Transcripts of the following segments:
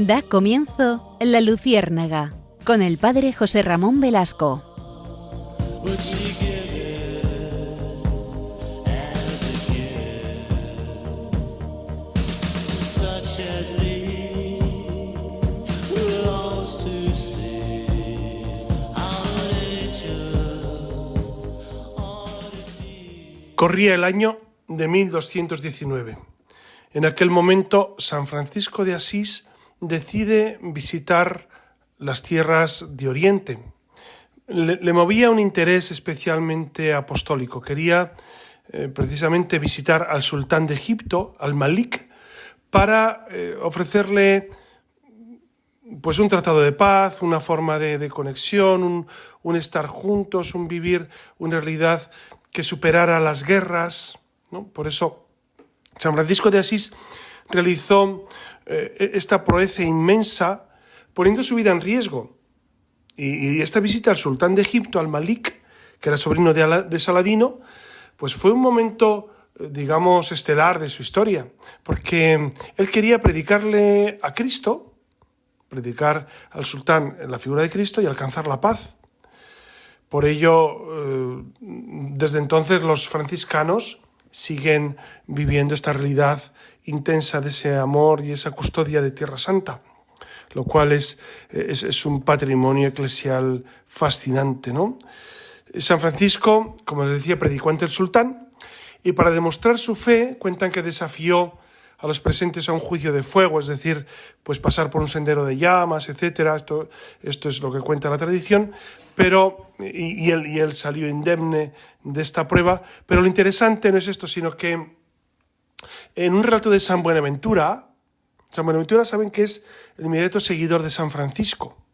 Da comienzo La Luciérnaga, con el padre José Ramón Velasco. Corría el año de 1219. En aquel momento, San Francisco de Asís decide visitar las tierras de Oriente. Le movía un interés especialmente apostólico. Quería precisamente visitar al sultán de Egipto, al-Malik, para ofrecerle pues un tratado de paz, una forma de conexión, un estar juntos, un vivir una realidad que superara las guerras, ¿no? Por eso San Francisco de Asís realizó esta proeza inmensa, poniendo su vida en riesgo. Y esta visita al sultán de Egipto, al-Malik, que era sobrino de Saladino, pues fue un momento, digamos, estelar de su historia, porque él quería predicarle a Cristo, predicar al sultán la figura de Cristo y alcanzar la paz. Por ello, desde entonces los franciscanos siguen viviendo esta realidad intensa de ese amor y esa custodia de Tierra Santa, lo cual es un patrimonio eclesial fascinante, ¿no? San Francisco, como les decía, predicó ante el sultán y para demostrar su fe cuentan que desafió a los presentes a un juicio de fuego, es decir, pues pasar por un sendero de llamas, etcétera. Esto es lo que cuenta la tradición, pero él salió indemne de esta prueba. Pero lo interesante no es esto, sino que en un relato de San Buenaventura saben que es el inmediato seguidor de San Francisco.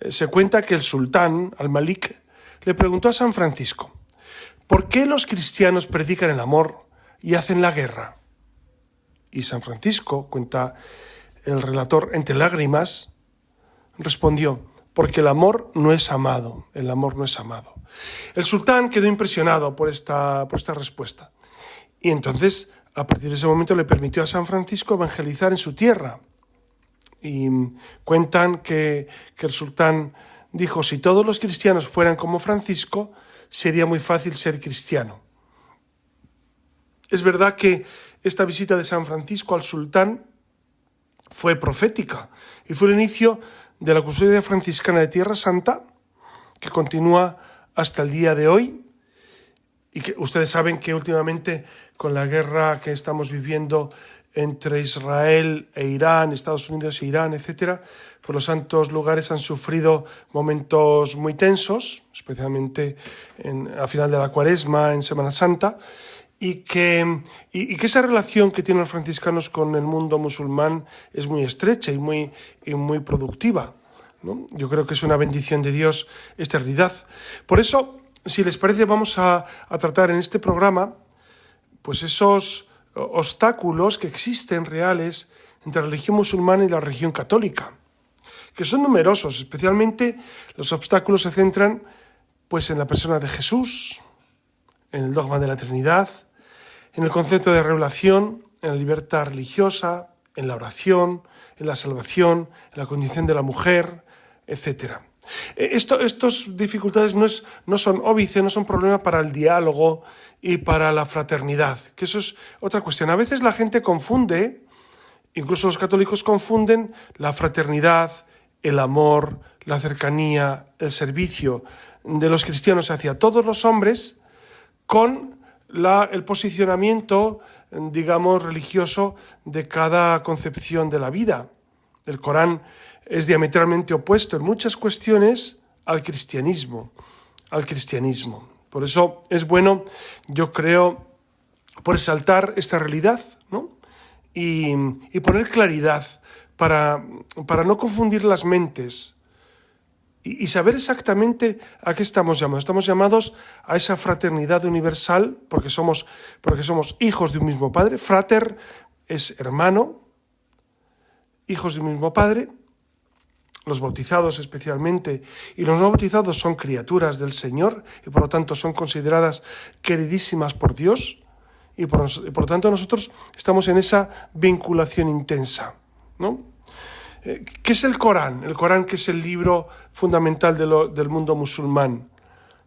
Se cuenta que el sultán, al-Malik, le preguntó a San Francisco: ¿por qué los cristianos predican el amor y hacen la guerra? Y San Francisco, cuenta el relator entre lágrimas, respondió: porque el amor no es amado, el amor no es amado. El sultán quedó impresionado por esta respuesta. Y entonces, a partir de ese momento, le permitió a San Francisco evangelizar en su tierra. Y cuentan que el sultán dijo: si todos los cristianos fueran como Francisco, sería muy fácil ser cristiano. Es verdad que esta visita de San Francisco al sultán fue profética y fue el inicio de la custodia franciscana de Tierra Santa, que continúa hasta el día de hoy, y que ustedes saben que últimamente con la guerra que estamos viviendo entre Israel e Irán, Estados Unidos e Irán, etcétera, pues los santos lugares han sufrido momentos muy tensos, especialmente a final de la Cuaresma, en Semana Santa, y que esa relación que tienen los franciscanos con el mundo musulmán es muy estrecha y muy productiva, ¿no? Yo creo que es una bendición de Dios esta realidad. Por eso, si les parece, vamos a tratar en este programa pues esos obstáculos que existen reales entre la religión musulmana y la religión católica, que son numerosos. Especialmente los obstáculos se centran pues en la persona de Jesús, en el dogma de la Trinidad, en el concepto de revelación, en la libertad religiosa, en la oración, en la salvación, en la condición de la mujer, etc. Estas dificultades no son óbice, no son problema para el diálogo y para la fraternidad, que eso es otra cuestión. A veces la gente confunde, incluso los católicos confunden la fraternidad, el amor, la cercanía, el servicio de los cristianos hacia todos los hombres con el posicionamiento, digamos, religioso de cada concepción de la vida. El Corán es diametralmente opuesto en muchas cuestiones al cristianismo. Por eso es bueno, yo creo, por exaltar esta realidad, ¿no? Y poner claridad para no confundir las mentes y saber exactamente a qué estamos llamados. Estamos llamados a esa fraternidad universal porque somos hijos de un mismo Padre. Frater es hermano, hijos de un mismo Padre. Los bautizados especialmente y los no bautizados son criaturas del Señor y por lo tanto son consideradas queridísimas por Dios y por lo tanto nosotros estamos en esa vinculación intensa, ¿no? ¿Qué es el Corán? El Corán, que es el libro fundamental del mundo musulmán.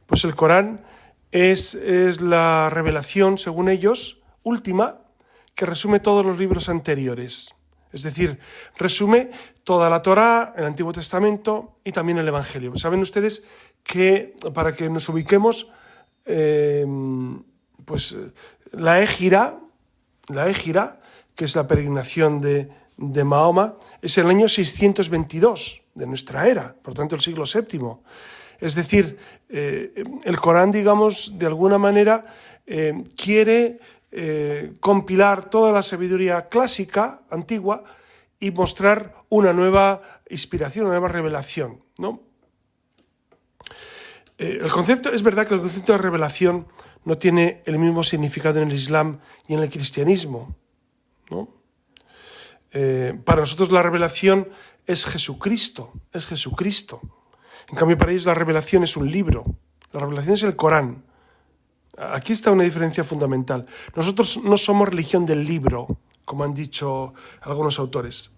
Pues el Corán es la revelación, según ellos, última, que resume todos los libros anteriores. Es decir, resume toda la Torá, el Antiguo Testamento y también el Evangelio. Saben ustedes que, para que nos ubiquemos, pues la Égira, que es la peregrinación de Mahoma, es el año 622 de nuestra era, por tanto el siglo VII. Es decir, el Corán, digamos, de alguna manera quiere compilar toda la sabiduría clásica, antigua, y mostrar una nueva inspiración, una nueva revelación, ¿no? Es verdad que el concepto de revelación no tiene el mismo significado en el Islam y en el cristianismo, ¿no? Para nosotros la revelación es Jesucristo. En cambio, para ellos la revelación es un libro. La revelación es el Corán. Aquí está una diferencia fundamental. Nosotros no somos religión del libro, como han dicho algunos autores.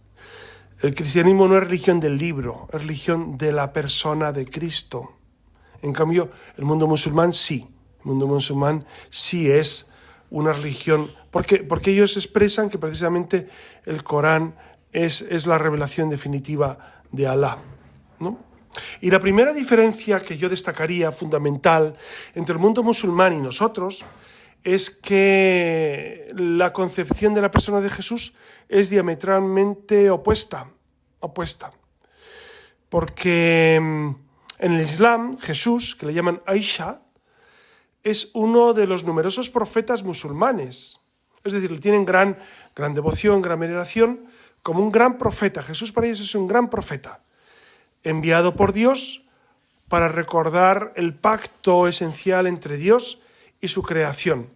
El cristianismo no es religión del libro, es religión de la persona de Cristo. En cambio, el mundo musulmán sí. El mundo musulmán sí es una religión, porque ellos expresan que precisamente el Corán es la revelación definitiva de Alá, ¿no? Y la primera diferencia que yo destacaría, fundamental, entre el mundo musulmán y nosotros, es que la concepción de la persona de Jesús es diametralmente opuesta. Porque en el Islam, Jesús, que le llaman Aisha, es uno de los numerosos profetas musulmanes. Es decir, le tienen gran devoción, gran veneración, como un gran profeta. Jesús para ellos es un gran profeta, enviado por Dios para recordar el pacto esencial entre Dios y su creación.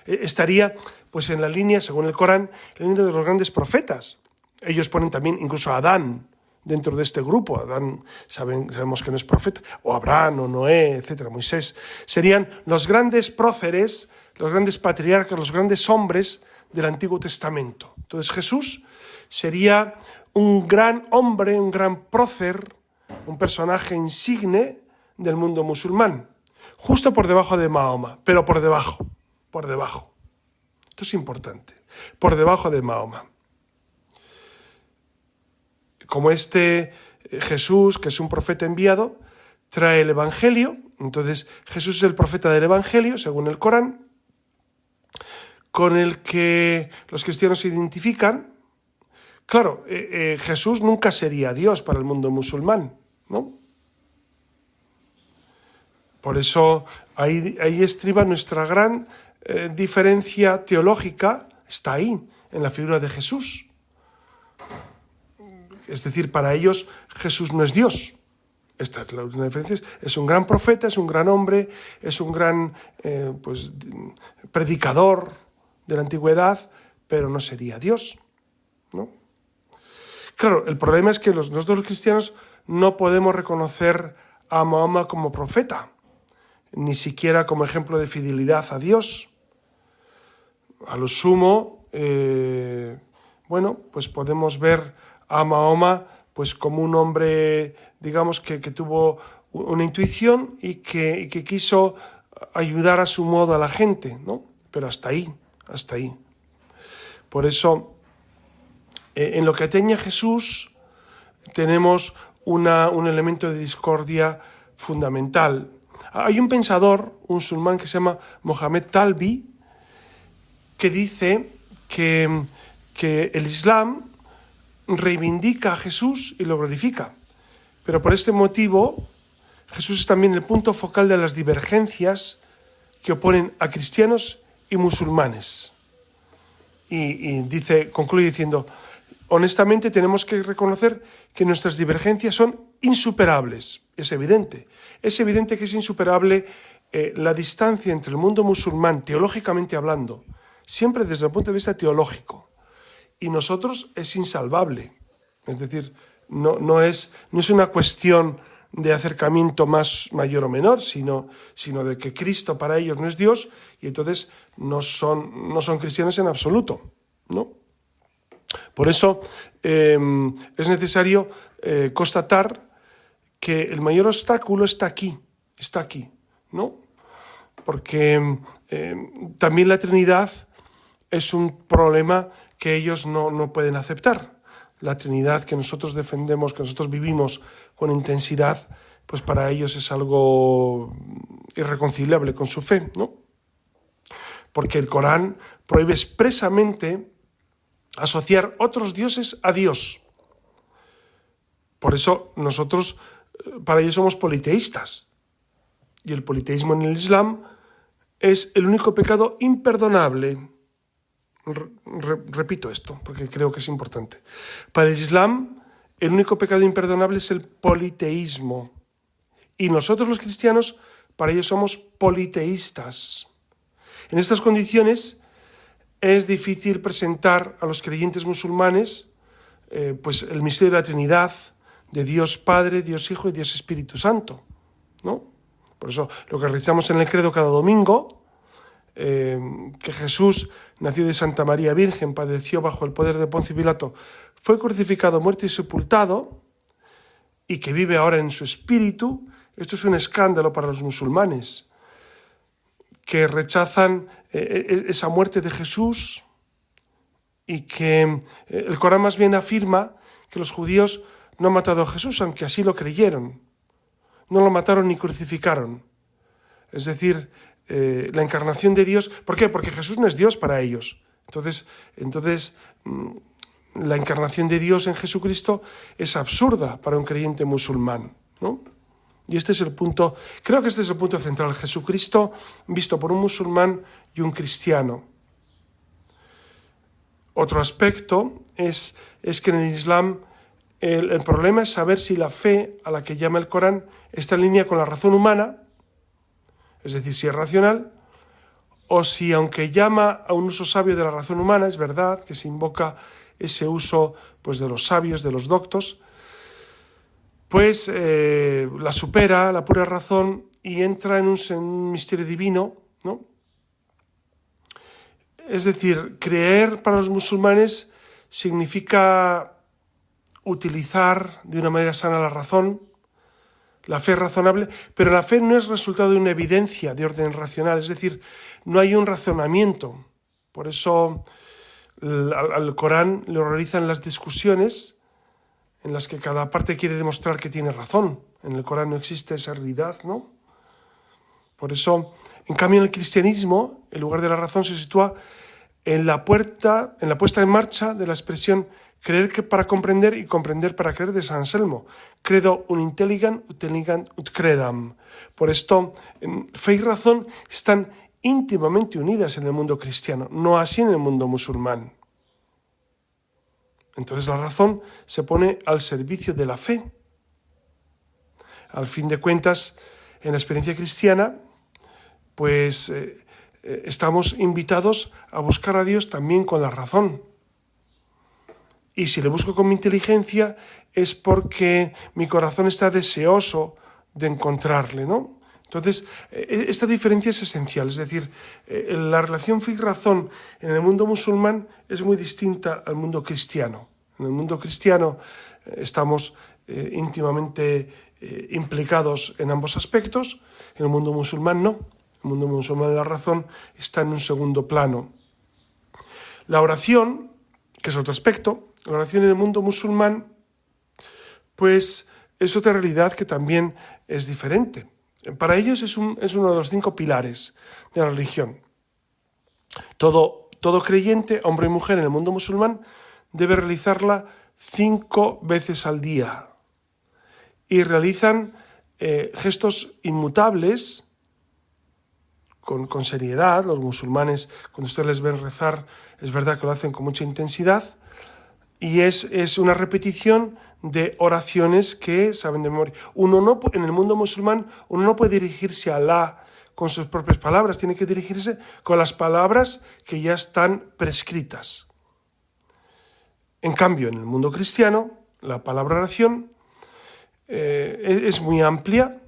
Estaría, pues, en la línea, según el Corán, en la línea de los grandes profetas. Ellos ponen también incluso a Adán dentro de este grupo. Adán sabemos que no es profeta, o Abraham, o Noé, etcétera, Moisés. Serían los grandes próceres, los grandes patriarcas, los grandes hombres del Antiguo Testamento. Entonces Jesús sería un gran hombre, un gran prócer, un personaje insigne del mundo musulmán, justo por debajo de Mahoma, pero por debajo. Esto es importante, por debajo de Mahoma. Como Jesús, que es un profeta enviado, trae el Evangelio, entonces Jesús es el profeta del Evangelio, según el Corán, con el que los cristianos se identifican. Claro, Jesús nunca sería Dios para el mundo musulmán, ¿no? Por eso ahí estriba nuestra gran diferencia teológica, está ahí, en la figura de Jesús. Es decir, para ellos Jesús no es Dios. Esta es la diferencia. Es un gran profeta, es un gran hombre, es un gran predicador de la antigüedad, pero no sería Dios, ¿no? Claro, el problema es que nosotros los cristianos no podemos reconocer a Mahoma como profeta, ni siquiera como ejemplo de fidelidad a Dios. A lo sumo, pues podemos ver a Mahoma pues como un hombre, digamos, que tuvo una intuición y que quiso ayudar a su modo a la gente, ¿no? Pero hasta ahí. Por eso, en lo que atañe a Jesús, tenemos un elemento de discordia fundamental. Hay un pensador, un musulmán que se llama Mohamed Talbi, que dice que el Islam reivindica a Jesús y lo glorifica. Pero por este motivo, Jesús es también el punto focal de las divergencias que oponen a cristianos y musulmanes. Y concluye diciendo: honestamente tenemos que reconocer que nuestras divergencias son insuperables. Es evidente que es insuperable la distancia entre el mundo musulmán, teológicamente hablando, siempre desde el punto de vista teológico, y nosotros es insalvable. Es decir, no es una cuestión de acercamiento mayor o menor, sino de que Cristo para ellos no es Dios y entonces no son cristianos en absoluto, ¿no? Por eso es necesario constatar que el mayor obstáculo está aquí, ¿no? Porque también la Trinidad es un problema que ellos no pueden aceptar. La Trinidad que nosotros defendemos, que nosotros vivimos con intensidad, pues para ellos es algo irreconciliable con su fe, ¿no? Porque el Corán prohíbe expresamente asociar otros dioses a Dios. Por eso nosotros, para ellos somos politeístas. Y el politeísmo en el Islam es el único pecado imperdonable. Repito esto, porque creo que es importante. Para el Islam, el único pecado imperdonable es el politeísmo. Y nosotros los cristianos, para ellos somos politeístas. En estas condiciones es difícil presentar a los creyentes musulmanes pues el misterio de la Trinidad, de Dios Padre, Dios Hijo y Dios Espíritu Santo, ¿no? Por eso lo que rezamos en el credo cada domingo, que Jesús nació de Santa María Virgen, padeció bajo el poder de Poncio Pilato, fue crucificado, muerto y sepultado, y que vive ahora en su espíritu. Esto es un escándalo para los musulmanes, que rechazan esa muerte de Jesús, y que el Corán más bien afirma que los judíos no han matado a Jesús, aunque así lo creyeron. No lo mataron ni crucificaron. Es decir, la encarnación de Dios. ¿Por qué? Porque Jesús no es Dios para ellos. Entonces, la encarnación de Dios en Jesucristo es absurda para un creyente musulmán, ¿no? Y este es el punto, creo que este es el punto central. Jesucristo visto por un musulmán y un cristiano. Otro aspecto es que en el Islam el problema es saber si la fe a la que llama el Corán está en línea con la razón humana, es decir, si es racional, o si, aunque llama a un uso sabio de la razón humana, es verdad que se invoca ese uso pues, de los sabios, de los doctos, pues la supera la pura razón y entra en un misterio divino, ¿no? Es decir, creer para los musulmanes significa utilizar de una manera sana la razón, la fe razonable, pero la fe no es resultado de una evidencia de orden racional, es decir, no hay un razonamiento. Por eso al Corán le horrorizan las discusiones en las que cada parte quiere demostrar que tiene razón. En el Corán no existe esa realidad, ¿no? Por eso, en cambio, en el cristianismo, el lugar de la razón se sitúa en la puesta en marcha de la expresión creer que para comprender y comprender para creer de San Anselmo. Credo un intelligam, ut credam. Por esto, fe y razón están íntimamente unidas en el mundo cristiano, no así en el mundo musulmán. Entonces la razón se pone al servicio de la fe. Al fin de cuentas, en la experiencia cristiana, pues estamos invitados a buscar a Dios también con la razón. Y si le busco con mi inteligencia es porque mi corazón está deseoso de encontrarle, ¿no? Entonces, esta diferencia es esencial. Es decir, la relación fe y razón en el mundo musulmán es muy distinta al mundo cristiano. En el mundo cristiano estamos íntimamente implicados en ambos aspectos. En el mundo musulmán no. En el mundo musulmán la razón está en un segundo plano. La oración, que es otro aspecto, la oración en el mundo musulmán, pues es otra realidad que también es diferente. Para ellos es uno de los 5 pilares de la religión. Todo creyente, hombre y mujer en el mundo musulmán, debe realizarla 5 veces al día. Y realizan gestos inmutables, con seriedad. Los musulmanes, cuando ustedes les ven rezar, es verdad que lo hacen con mucha intensidad. Y es una repetición de oraciones que saben de memoria. En el mundo musulmán, uno no puede dirigirse a Alá con sus propias palabras, tiene que dirigirse con las palabras que ya están prescritas. En cambio, en el mundo cristiano, la palabra oración es muy amplia,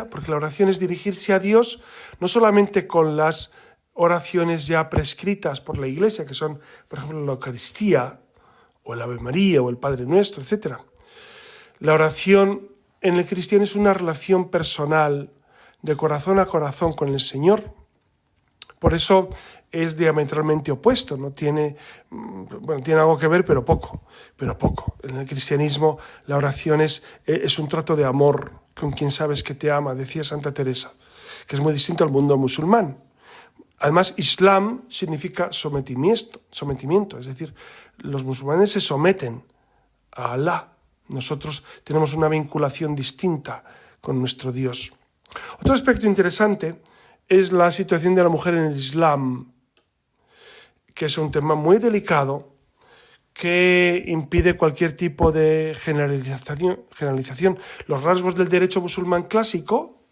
porque la oración es dirigirse a Dios no solamente con las oraciones ya prescritas por la Iglesia, que son, por ejemplo, la Eucaristía, o el Ave María, o el Padre Nuestro, etc. La oración en el cristiano es una relación personal, de corazón a corazón con el Señor. Por eso es diametralmente opuesto, no tiene, tiene algo que ver, pero poco. En el cristianismo la oración es un trato de amor con quien sabes que te ama, decía Santa Teresa, que es muy distinto al mundo musulmán. Además, Islam significa sometimiento, es decir, los musulmanes se someten a Alá. Nosotros tenemos una vinculación distinta con nuestro Dios. Otro aspecto interesante es la situación de la mujer en el Islam, que es un tema muy delicado que impide cualquier tipo de generalización. Los rasgos del derecho musulmán clásico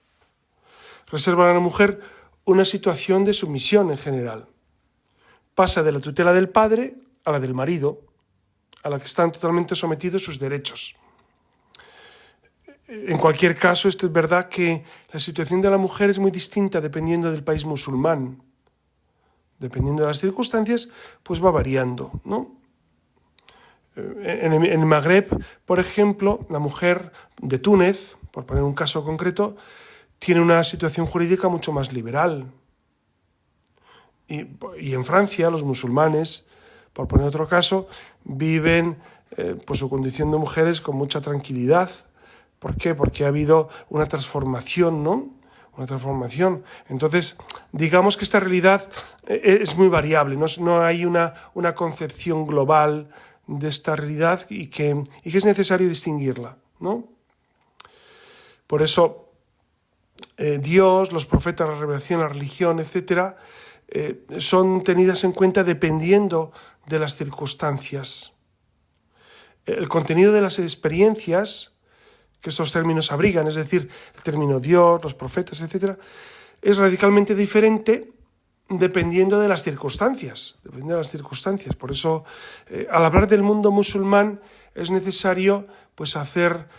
reservan a la mujer una situación de sumisión en general. Pasa de la tutela del padre a la del marido, a la que están totalmente sometidos sus derechos. En cualquier caso, esto es verdad que la situación de la mujer es muy distinta dependiendo del país musulmán. Dependiendo de las circunstancias, pues va variando, ¿no? En el Magreb, por ejemplo, la mujer de Túnez, por poner un caso concreto, tiene una situación jurídica mucho más liberal. Y en Francia, los musulmanes, por poner otro caso, viven pues su condición de mujeres con mucha tranquilidad. ¿Por qué? Porque ha habido una transformación, ¿no? Una transformación. Entonces, digamos que esta realidad es muy variable, no hay una concepción global de esta realidad y que es necesario distinguirla, ¿no? Por eso, Dios, los profetas, la revelación, la religión, etcétera, son tenidas en cuenta dependiendo de las circunstancias. El contenido de las experiencias que estos términos abrigan, es decir, el término Dios, los profetas, etcétera, es radicalmente diferente dependiendo de las circunstancias. Por eso, al hablar del mundo musulmán, es necesario pues, hacer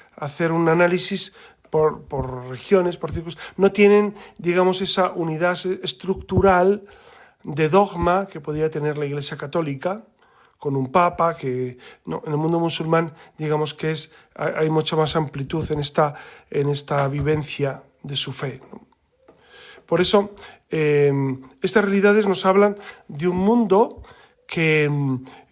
un análisis por regiones, por circunstancias. No tienen, digamos, esa unidad estructural de dogma que podría tener la Iglesia Católica, con un papa, que no, en el mundo musulmán digamos que hay mucha más amplitud en esta vivencia de su fe, ¿no? Por eso, estas realidades nos hablan de un mundo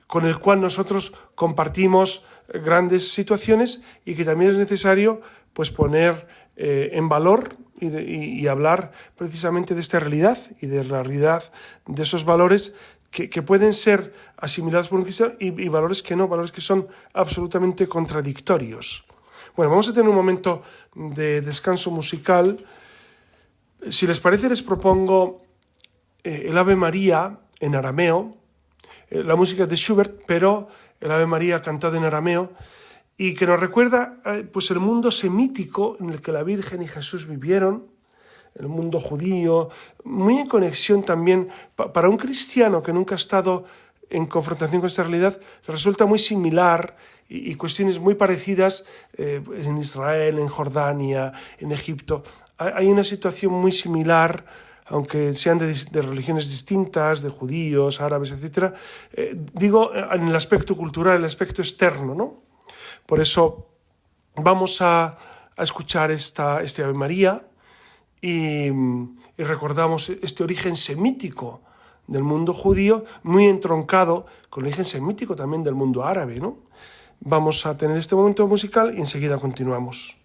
con el cual nosotros compartimos grandes situaciones y que también es necesario pues, poner en valor y hablar precisamente de esta realidad y de la realidad de esos valores que pueden ser asimilados por un cristiano y valores que no, valores que son absolutamente contradictorios. Bueno, vamos a tener un momento de descanso musical. Si les parece, les propongo el Ave María en arameo, la música de Schubert, pero el Ave María cantado en arameo, y que nos recuerda pues el mundo semítico en el que la Virgen y Jesús vivieron, el mundo judío, muy en conexión también, para un cristiano que nunca ha estado en confrontación con esta realidad, resulta muy similar y cuestiones muy parecidas en Israel, en Jordania, en Egipto. Hay una situación muy similar, aunque sean de religiones distintas, de judíos, árabes, etc. Digo, en el aspecto cultural, el aspecto externo, ¿no? Por eso vamos a escuchar este Ave María, y recordamos este origen semítico del mundo judío, muy entroncado con el origen semítico también del mundo árabe, ¿no? Vamos a tener este momento musical y enseguida continuamos.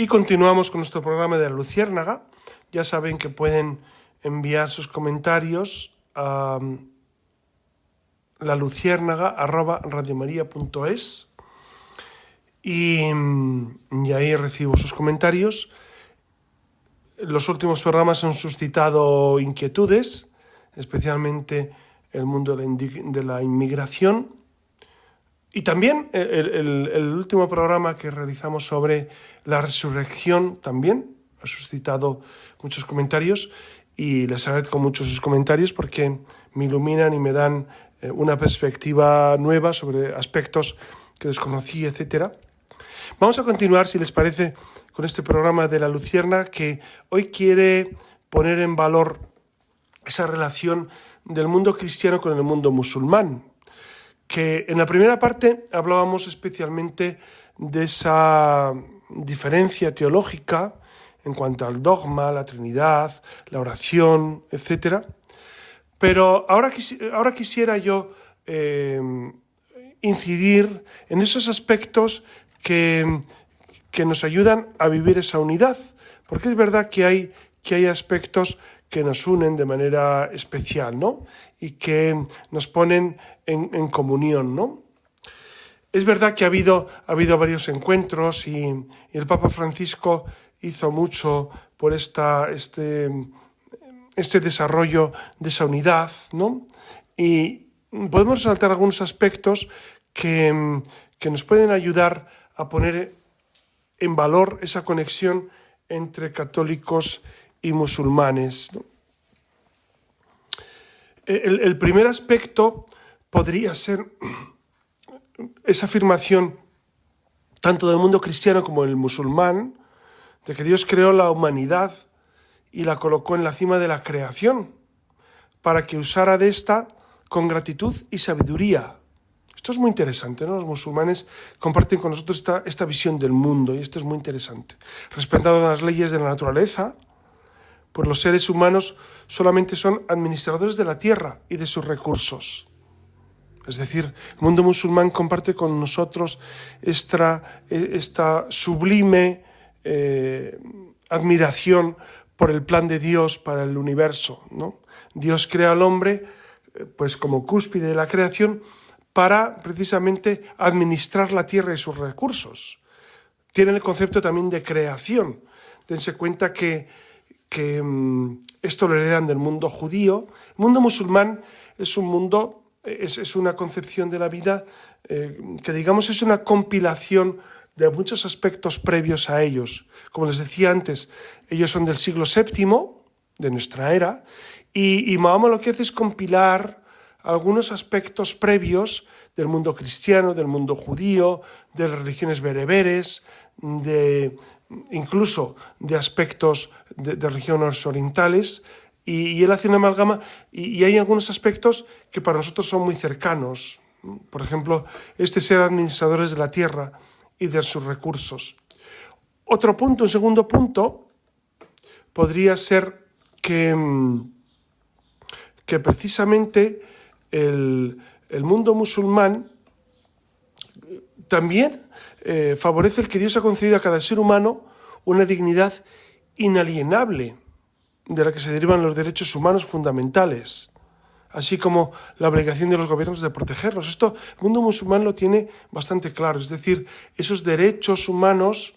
Y continuamos con nuestro programa de la Luciérnaga. Ya saben que pueden enviar sus comentarios a laluciérnaga@radiomaria.es y ahí recibo sus comentarios. Los últimos programas han suscitado inquietudes, especialmente el mundo de la inmigración. Y también el último programa que realizamos sobre la resurrección también ha suscitado muchos comentarios y les agradezco mucho sus comentarios porque me iluminan y me dan una perspectiva nueva sobre aspectos que desconocí, etc. Vamos a continuar, si les parece, con este programa de la Lucierna que hoy quiere poner en valor esa relación del mundo cristiano con el mundo musulmán. Que en la primera parte hablábamos especialmente de esa diferencia teológica en cuanto al dogma, la Trinidad, la oración, etc. Pero ahora quisiera yo incidir en esos aspectos que nos ayudan a vivir esa unidad, porque es verdad que hay aspectos que nos unen de manera especial, ¿no? Y que nos ponen en comunión, ¿no? Es verdad que ha habido varios encuentros y el Papa Francisco hizo mucho por este desarrollo de esa unidad, ¿no? Y podemos resaltar algunos aspectos que nos pueden ayudar a poner en valor esa conexión entre católicos y musulmanes, ¿no? El primer aspecto podría ser esa afirmación tanto del mundo cristiano como del musulmán de que Dios creó la humanidad y la colocó en la cima de la creación para que usara de esta con gratitud y sabiduría. Esto es muy interesante, ¿no? Los musulmanes comparten con nosotros esta visión del mundo y esto es muy interesante. Respetando las leyes de la naturaleza, pues los seres humanos solamente son administradores de la tierra y de sus recursos. Es decir, el mundo musulmán comparte con nosotros esta sublime admiración por el plan de Dios para el universo, ¿no? Dios crea al hombre pues como cúspide de la creación para precisamente administrar la tierra y sus recursos. Tiene el concepto también de creación. Dense cuenta que esto lo heredan del mundo judío. El mundo musulmán es un mundo, es una concepción de la vida que digamos es una compilación de muchos aspectos previos a ellos. Como les decía antes, ellos son del siglo VII de nuestra era y Mahoma lo que hace es compilar algunos aspectos previos del mundo cristiano, del mundo judío, de las religiones bereberes, incluso de aspectos de religiones orientales, y él hace una amalgama, y hay algunos aspectos que para nosotros son muy cercanos. Por ejemplo, ser administradores de la tierra y de sus recursos. Un segundo punto, podría ser que precisamente el mundo musulmán también favorece el que Dios ha concedido a cada ser humano una dignidad inalienable de la que se derivan los derechos humanos fundamentales, así como la obligación de los gobiernos de protegerlos. Esto el mundo musulmán lo tiene bastante claro, es decir, esos derechos humanos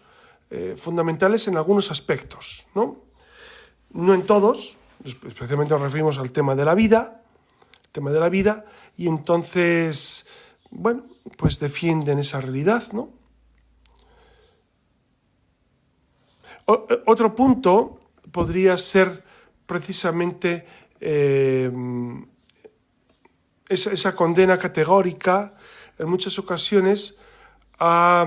fundamentales en algunos aspectos, ¿no? No en todos, especialmente nos referimos al tema de la vida, y entonces, bueno, pues defienden esa realidad, ¿no? Otro punto podría ser precisamente esa condena categórica en muchas ocasiones a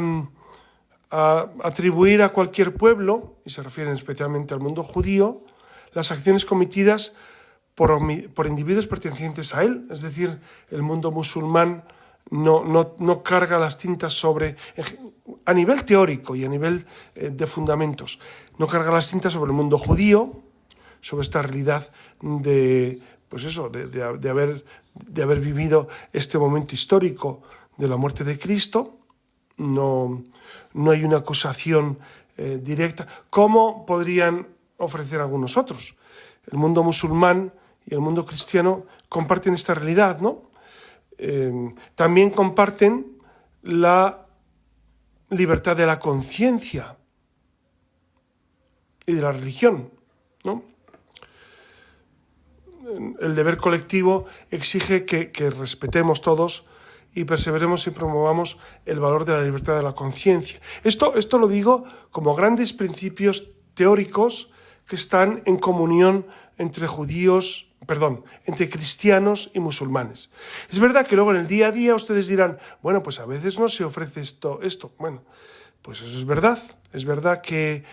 atribuir a cualquier pueblo, y se refieren especialmente al mundo judío, las acciones cometidas por individuos pertenecientes a él. Es decir, el mundo musulmán no carga las tintas sobre, a nivel teórico y a nivel de fundamentos, no carga las tintas sobre el mundo judío, sobre esta realidad de haber vivido este momento histórico de la muerte de Cristo. No hay una acusación directa, como podrían ofrecer algunos otros. El mundo musulmán y el mundo cristiano comparten esta realidad, ¿no? También comparten la libertad de la conciencia y de la religión, ¿no? El deber colectivo exige que respetemos todos y perseveremos y promovamos el valor de la libertad de la conciencia. Esto lo digo como grandes principios teóricos que están en comunión entre entre cristianos y musulmanes. Es verdad que luego en el día a día ustedes dirán, bueno, pues a veces no se ofrece esto. Bueno, pues eso es verdad. Es verdad que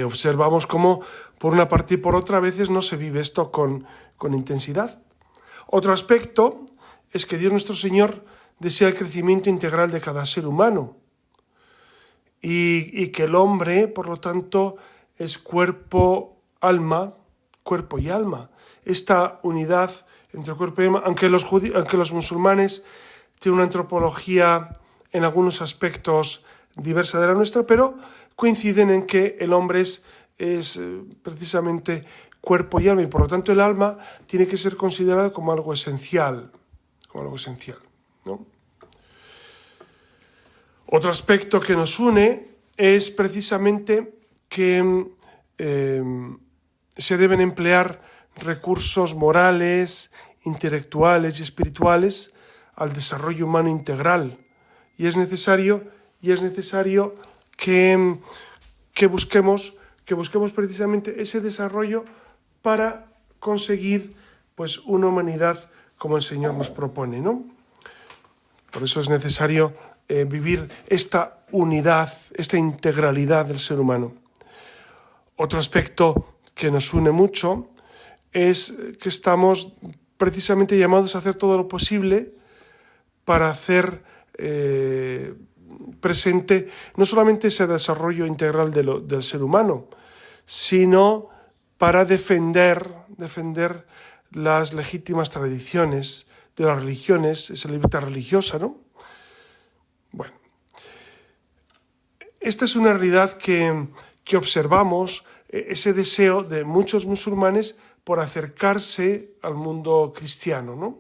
observamos cómo por una parte y por otra a veces no se vive esto con intensidad. Otro aspecto es que Dios nuestro Señor desea el crecimiento integral de cada ser humano y que el hombre, por lo tanto, es cuerpo y alma. Esta unidad entre cuerpo y alma, aunque los musulmanes tienen una antropología en algunos aspectos diversa de la nuestra, pero coinciden en que el hombre es precisamente cuerpo y alma, y por lo tanto el alma tiene que ser considerada como algo esencial, ¿no? Otro aspecto que nos une es precisamente que se deben emplear recursos morales, intelectuales y espirituales al desarrollo humano integral, y es necesario que busquemos precisamente ese desarrollo para conseguir pues una humanidad como el Señor nos propone, ¿no? Por eso es necesario vivir esta unidad, esta integralidad del ser humano. Otro aspecto que nos une mucho es que estamos precisamente llamados a hacer todo lo posible para hacer presente no solamente ese desarrollo integral del ser humano, sino para defender las legítimas tradiciones de las religiones, esa libertad religiosa, ¿no? Bueno, esta es una realidad que observamos, ese deseo de muchos musulmanes por acercarse al mundo cristiano, ¿no?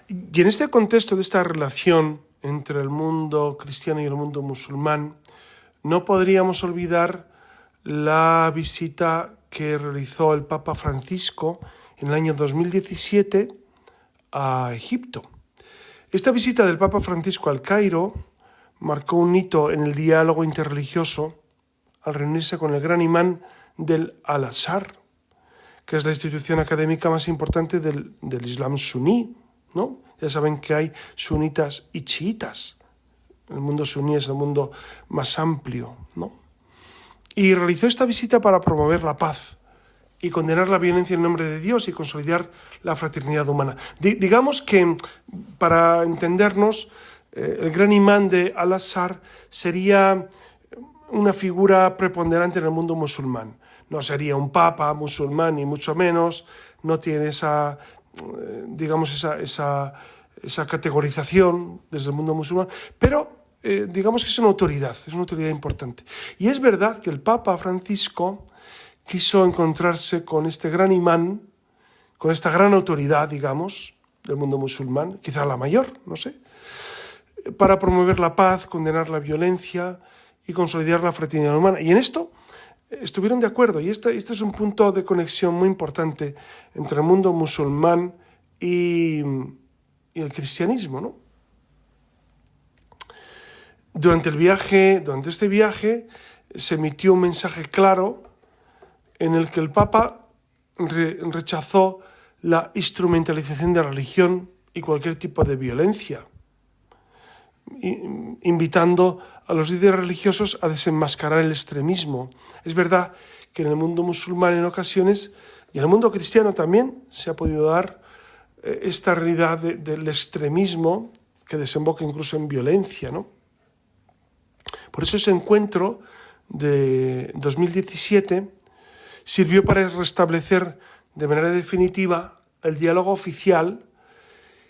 Y en este contexto de esta relación entre el mundo cristiano y el mundo musulmán, no podríamos olvidar la visita que realizó el Papa Francisco en el año 2017 a Egipto. Esta visita del Papa Francisco al Cairo marcó un hito en el diálogo interreligioso al reunirse con el gran imán del Al-Azhar, que es la institución académica más importante del Islam suní, ¿no? Ya saben que hay sunitas y chiitas. El mundo suní es el mundo más amplio, ¿no? Y realizó esta visita para promover la paz y condenar la violencia en nombre de Dios y consolidar la fraternidad humana. Digamos que, para entendernos, el gran imán de Al-Azhar sería una figura preponderante en el mundo musulmán. No sería un papa musulmán, ni mucho menos, no tiene esa categorización desde el mundo musulmán, pero digamos que es una autoridad importante. Y es verdad que el Papa Francisco quiso encontrarse con este gran imán, con esta gran autoridad, digamos, del mundo musulmán, quizá la mayor, no sé, para promover la paz, condenar la violencia y consolidar la fraternidad humana. Y en esto estuvieron de acuerdo, y este es un punto de conexión muy importante entre el mundo musulmán y el cristianismo, ¿no? Durante este viaje se emitió un mensaje claro en el que el Papa rechazó la instrumentalización de la religión y cualquier tipo de violencia, invitando a los líderes religiosos a desenmascarar el extremismo. Es verdad que en el mundo musulmán en ocasiones, y en el mundo cristiano también, se ha podido dar esta realidad del extremismo que desemboca incluso en violencia, ¿no? Por eso ese encuentro de 2017 sirvió para restablecer de manera definitiva el diálogo oficial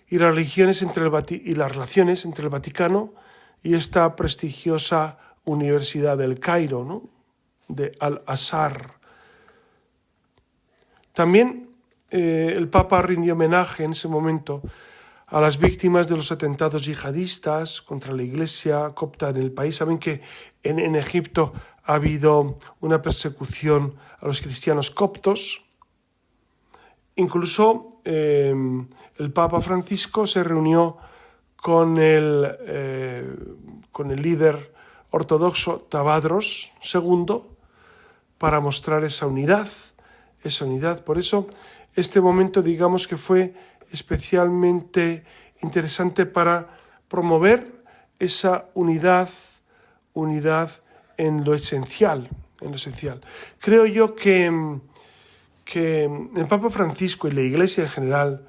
y las relaciones entre el Vaticano y esta prestigiosa Universidad del Cairo, ¿no? De Al-Azhar. También el Papa rindió homenaje en ese momento a las víctimas de los atentados yihadistas contra la iglesia copta en el país. Saben que en Egipto ha habido una persecución a los cristianos coptos. Incluso el Papa Francisco se reunió con el líder ortodoxo Tabadros II para mostrar esa unidad. Por eso este momento, digamos que fue especialmente interesante para promover esa unidad en lo esencial. Creo yo que el Papa Francisco y la Iglesia en general,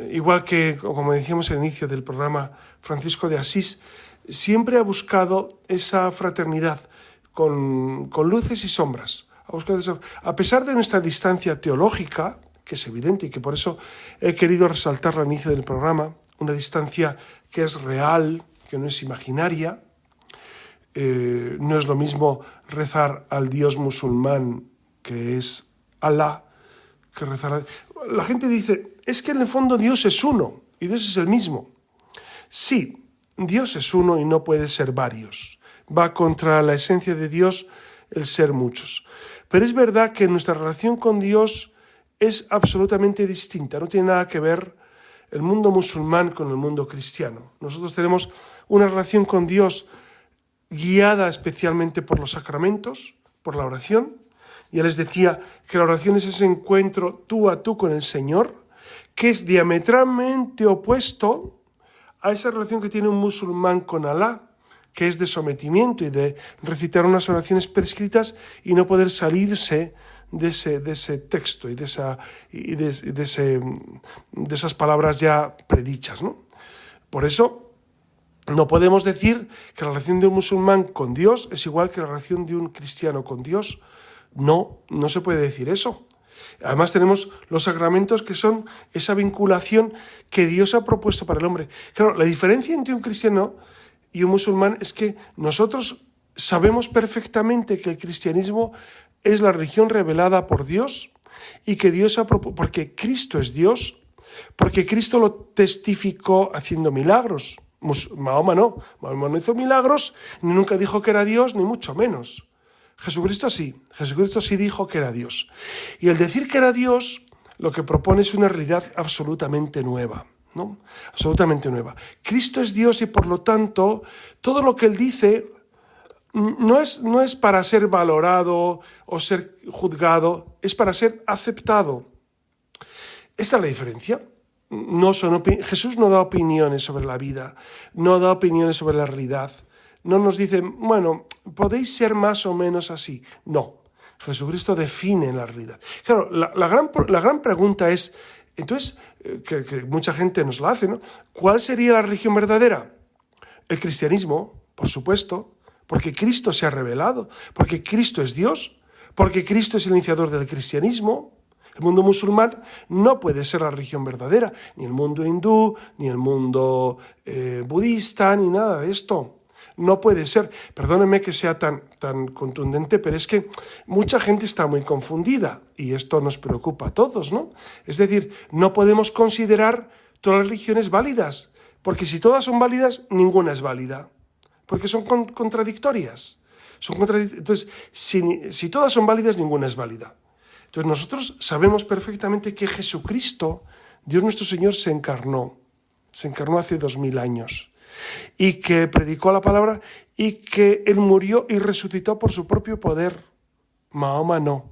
igual que, como decíamos al inicio del programa, Francisco de Asís, siempre ha buscado esa fraternidad con luces y sombras. A pesar de nuestra distancia teológica, que es evidente y que por eso he querido resaltarla al inicio del programa, una distancia que es real, que no es imaginaria. No es lo mismo rezar al Dios musulmán, que es Alá, que rezar La gente dice, es que en el fondo Dios es uno, y Dios es el mismo. Sí, Dios es uno y no puede ser varios. Va contra la esencia de Dios el ser muchos. Pero es verdad que nuestra relación con Dios es absolutamente distinta. No tiene nada que ver el mundo musulmán con el mundo cristiano. Nosotros tenemos una relación con Dios guiada especialmente por los sacramentos, por la oración. Ya les decía que la oración es ese encuentro tú a tú con el Señor, que es diametralmente opuesto a esa relación que tiene un musulmán con Alá, que es de sometimiento y de recitar unas oraciones prescritas y no poder salirse de ese texto y de esas palabras ya predichas, ¿no? Por eso no podemos decir que la relación de un musulmán con Dios es igual que la relación de un cristiano con Dios. No se puede decir eso. Además tenemos los sacramentos, que son esa vinculación que Dios ha propuesto para el hombre. Claro, la diferencia entre un cristiano y un musulmán es que nosotros sabemos perfectamente que el cristianismo es la religión revelada por Dios y que Dios porque Cristo es Dios, porque Cristo lo testificó haciendo milagros. Mahoma no hizo milagros, ni nunca dijo que era Dios, ni mucho menos. Jesucristo sí dijo que era Dios. Y el decir que era Dios, lo que propone es una realidad absolutamente nueva, ¿no? Absolutamente nueva. Cristo es Dios y por lo tanto, todo lo que Él dice no es para ser valorado o ser juzgado, es para ser aceptado. Esta es la diferencia. Jesús no da opiniones sobre la vida, no da opiniones sobre la realidad. No nos dice, bueno, podéis ser más o menos así. No, Jesucristo define la realidad. Claro, la gran pregunta es, entonces, que mucha gente nos la hace, ¿no? ¿Cuál sería la religión verdadera? El cristianismo, por supuesto, porque Cristo se ha revelado, porque Cristo es Dios, porque Cristo es el iniciador del cristianismo. El mundo musulmán no puede ser la religión verdadera, ni el mundo hindú, ni el mundo budista, ni nada de esto. No puede ser. Perdónenme que sea tan contundente, pero es que mucha gente está muy confundida y esto nos preocupa a todos, ¿no? Es decir, no podemos considerar todas las religiones válidas, porque si todas son válidas, ninguna es válida, porque son contradictorias. Entonces, si todas son válidas, ninguna es válida. Entonces, nosotros sabemos perfectamente que Jesucristo, Dios nuestro Señor, se encarnó hace 2000 años. Y que predicó la palabra y que Él murió y resucitó por su propio poder. Mahoma no.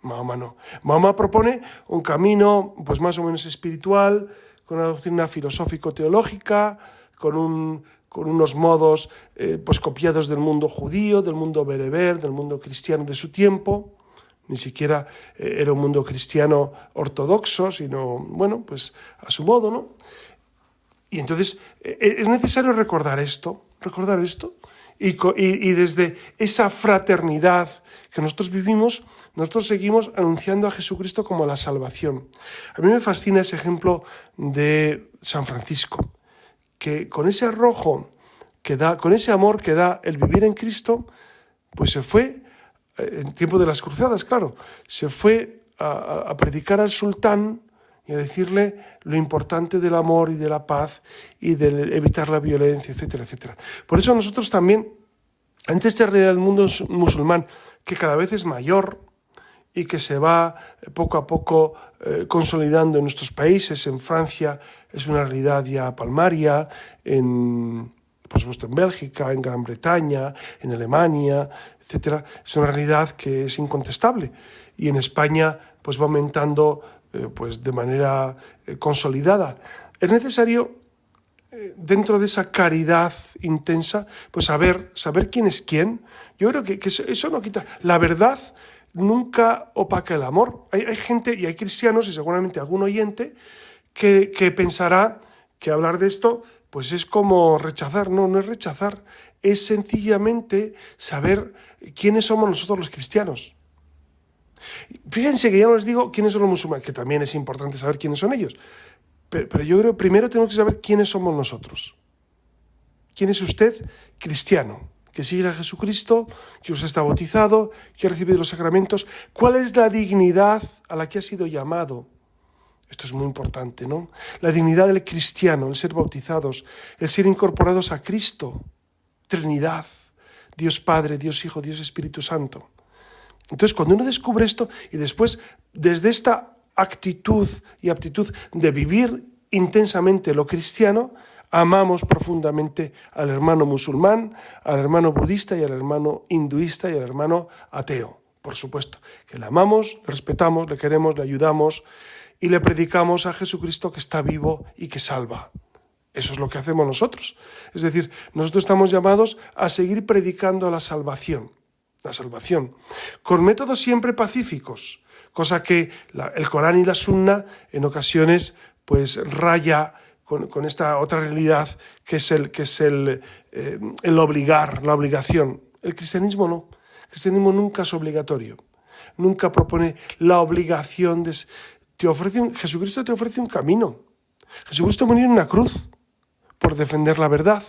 Mahoma propone un camino pues más o menos espiritual, con una doctrina filosófico-teológica, con unos modos pues copiados del mundo judío, del mundo bereber, del mundo cristiano de su tiempo. Ni siquiera era un mundo cristiano ortodoxo, sino, bueno, pues a su modo, ¿no? Y entonces es necesario recordar esto, y desde esa fraternidad que nosotros vivimos, nosotros seguimos anunciando a Jesucristo como la salvación. A mí me fascina ese ejemplo de San Francisco, que con ese arrojo con ese amor que da el vivir en Cristo, pues se fue, en tiempo de las cruzadas, claro, se fue a predicar al sultán y a decirle lo importante del amor y de la paz y de evitar la violencia, etcétera, etcétera. Por eso nosotros también, ante esta realidad del mundo musulmán, que cada vez es mayor y que se va poco a poco consolidando en nuestros países, en Francia es una realidad ya palmaria, por supuesto en Bélgica, en Gran Bretaña, en Alemania, etcétera, es una realidad que es incontestable. Y en España pues va aumentando pues de manera consolidada. Es necesario, dentro de esa caridad intensa, pues saber quién es quién. Yo creo que eso no quita. La verdad nunca opaca el amor. Hay gente y hay cristianos, y seguramente algún oyente, que pensará que hablar de esto pues es como rechazar. No es rechazar, es sencillamente saber quiénes somos nosotros los cristianos. Fíjense que ya no les digo quiénes son los musulmanes, que también es importante saber quiénes son ellos, pero yo creo que primero tenemos que saber quiénes somos nosotros. ¿Quién es usted? Cristiano, que sigue a Jesucristo, que usted está bautizado, que ha recibido los sacramentos. ¿Cuál es la dignidad a la que ha sido llamado? Esto es muy importante, ¿no? La dignidad del cristiano, el ser bautizados, el ser incorporados a Cristo, Trinidad, Dios Padre, Dios Hijo, Dios Espíritu Santo. Entonces, cuando uno descubre esto y después, desde esta actitud y aptitud de vivir intensamente lo cristiano, amamos profundamente al hermano musulmán, al hermano budista y al hermano hinduista y al hermano ateo. Por supuesto, que le amamos, le respetamos, le queremos, le ayudamos y le predicamos a Jesucristo que está vivo y que salva. Eso es lo que hacemos nosotros. Es decir, nosotros estamos llamados a seguir predicando la salvación, con métodos siempre pacíficos, cosa que el Corán y la Sunna en ocasiones pues raya con esta otra realidad que es el obligar, la obligación. El cristianismo no. El cristianismo nunca es obligatorio, nunca propone la obligación de... Jesucristo te ofrece un camino. Jesucristo murió en una cruz por defender la verdad.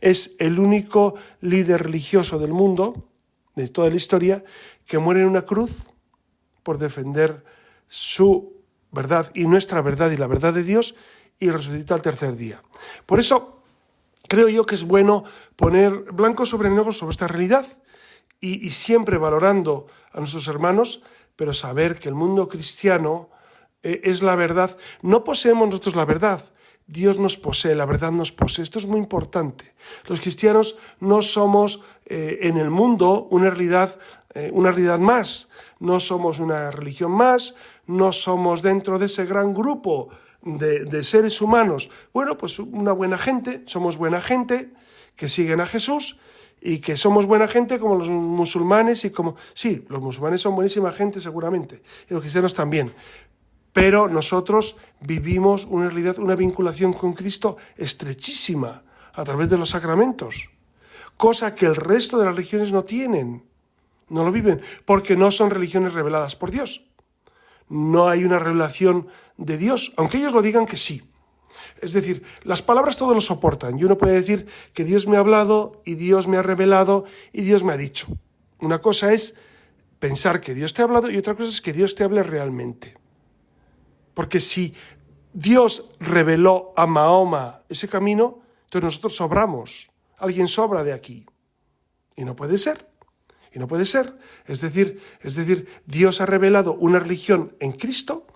Es el único líder religioso del mundo, de toda la historia, que muere en una cruz por defender su verdad y nuestra verdad y la verdad de Dios, y resucita al tercer día. Por eso creo yo que es bueno poner blanco sobre negro sobre esta realidad y siempre valorando a nuestros hermanos, pero saber que el mundo cristiano es la verdad. No poseemos nosotros la verdad, Dios nos posee, la verdad nos posee. Esto es muy importante. Los cristianos no somos en el mundo una realidad más, no somos una religión más, no somos dentro de ese gran grupo de seres humanos. Bueno, pues una buena gente, somos buena gente que siguen a Jesús y que somos buena gente como los musulmanes y como... Sí, los musulmanes son buenísima gente seguramente, y los cristianos también. Pero nosotros vivimos una realidad, una vinculación con Cristo estrechísima a través de los sacramentos, cosa que el resto de las religiones no tienen, no lo viven, porque no son religiones reveladas por Dios. No hay una revelación de Dios, aunque ellos lo digan que sí. Es decir, las palabras todo lo soportan y uno puede decir que Dios me ha hablado y Dios me ha revelado y Dios me ha dicho. Una cosa es pensar que Dios te ha hablado y otra cosa es que Dios te hable realmente. Porque si Dios reveló a Mahoma ese camino, entonces nosotros sobramos. Alguien sobra de aquí. Y no puede ser. Es decir, Dios ha revelado una religión en Cristo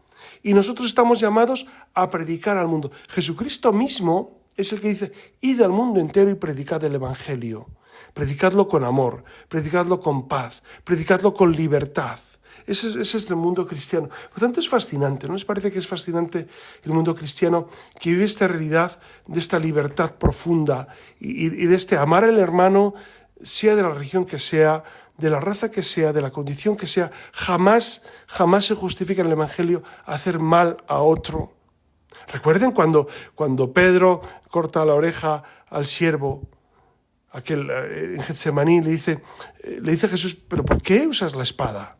y nosotros estamos llamados a predicar al mundo. Jesucristo mismo es el que dice, id al mundo entero y predicad el Evangelio. Predicadlo con amor, predicadlo con paz, predicadlo con libertad. Ese es el mundo cristiano. Por tanto, es fascinante, ¿no les parece que es fascinante el mundo cristiano que vive esta realidad de esta libertad profunda y de este amar al hermano, sea de la religión que sea, de la raza que sea, de la condición que sea? Jamás se justifica en el Evangelio hacer mal a otro. Recuerden cuando Pedro corta la oreja al siervo, en Getsemaní, le dice a Jesús, ¿pero por qué usas la espada?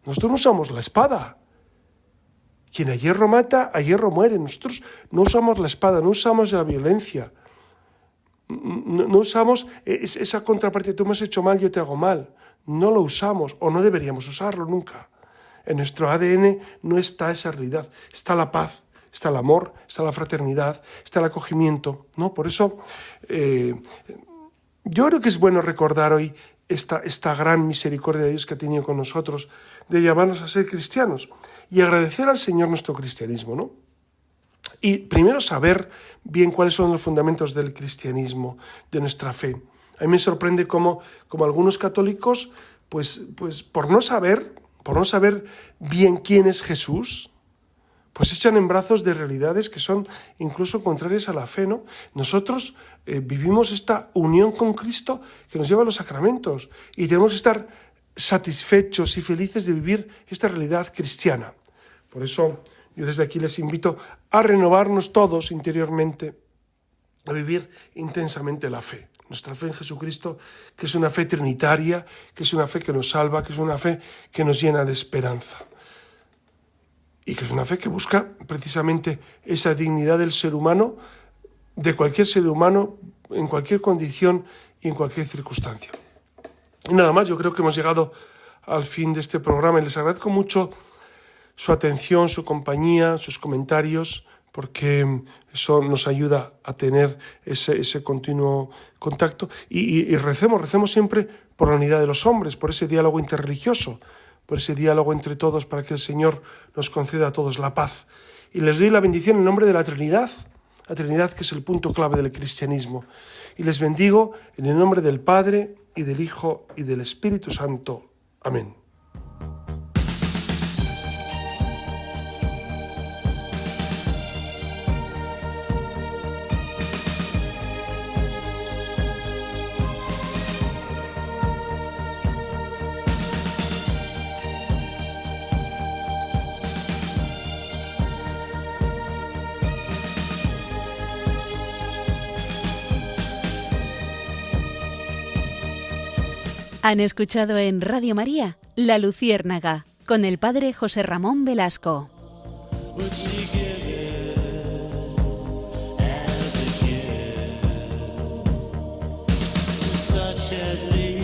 Nosotros no usamos la espada. Quien a hierro mata, a hierro muere. Nosotros no usamos la espada, no usamos la violencia. no usamos esa contraparte, tú me has hecho mal, yo te hago mal. No lo usamos o no deberíamos usarlo nunca. En nuestro ADN no está esa realidad, está la paz, está el amor, está la fraternidad, está el acogimiento, ¿no? Por eso yo creo que es bueno recordar hoy esta gran misericordia de Dios que ha tenido con nosotros, de llamarnos a ser cristianos y agradecer al Señor nuestro cristianismo, ¿no? Y primero saber bien cuáles son los fundamentos del cristianismo, de nuestra fe. A mí me sorprende cómo algunos católicos, pues por no saber bien quién es Jesús, pues echan en brazos de realidades que son incluso contrarias a la fe, ¿no? Nosotros vivimos esta unión con Cristo que nos lleva a los sacramentos y tenemos que estar satisfechos y felices de vivir esta realidad cristiana. Por eso yo desde aquí les invito a renovarnos todos interiormente, a vivir intensamente la fe. Nuestra fe en Jesucristo, que es una fe trinitaria, que es una fe que nos salva, que es una fe que nos llena de esperanza. Y que es una fe que busca precisamente esa dignidad del ser humano, de cualquier ser humano, en cualquier condición y en cualquier circunstancia. Y nada más, yo creo que hemos llegado al fin de este programa y les agradezco mucho su atención, su compañía, sus comentarios, porque eso nos ayuda a tener ese continuo contacto. Y recemos siempre por la unidad de los hombres, por ese diálogo interreligioso, por ese diálogo entre todos, para que el Señor nos conceda a todos la paz. Y les doy la bendición en nombre de la Trinidad que es el punto clave del cristianismo. Y les bendigo en el nombre del Padre, y del Hijo, y del Espíritu Santo. Amén. Han escuchado en Radio María La Luciérnaga con el padre José Ramón Velasco. As me